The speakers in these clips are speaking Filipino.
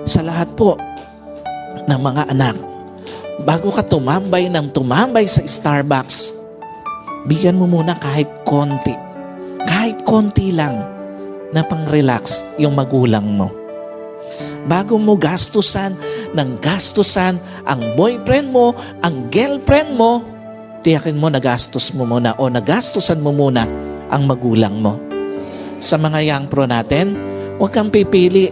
Sa lahat po ng mga anak, bago ka tumambay sa Starbucks, bigyan mo muna kahit konti lang na pang-relax yung magulang mo. Bago mo gastusan ang boyfriend mo, ang girlfriend mo, tiyakin mo nagastos mo muna o nagastusan mo muna ang magulang mo. Sa mga young pro natin, huwag kang pipili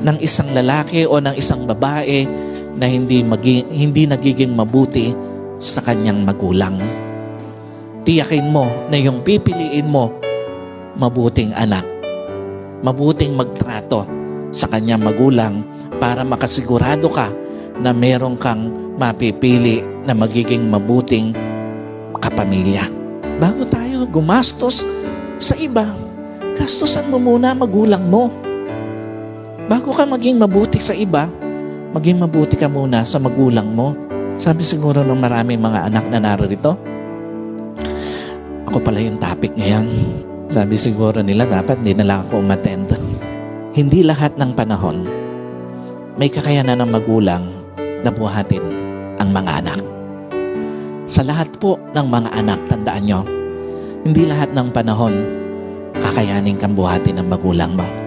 ng isang lalaki o ng isang babae na hindi nagiging mabuti sa kanyang magulang. Tiyakin mo na yung pipiliin mo, mabuting anak, mabuting magtrato sa kanyang magulang para makasigurado ka na meron kang mapipili na magiging mabuting kapamilya. Bago tayo gumastos sa iba, gastusan mo muna magulang mo. Bago ka maging mabuti sa iba, maging mabuti ka muna sa magulang mo. Sabi siguro ng maraming mga anak na narito, ako pala yung topic ngayon. Sabi siguro nila, dapat hindi na lang ako umattend. Hindi lahat ng panahon may kakayanan ng magulang na buhatin ang mga anak. Sa lahat po ng mga anak, tandaan nyo, hindi lahat ng panahon kakayanin kang buhatin ng magulang mo.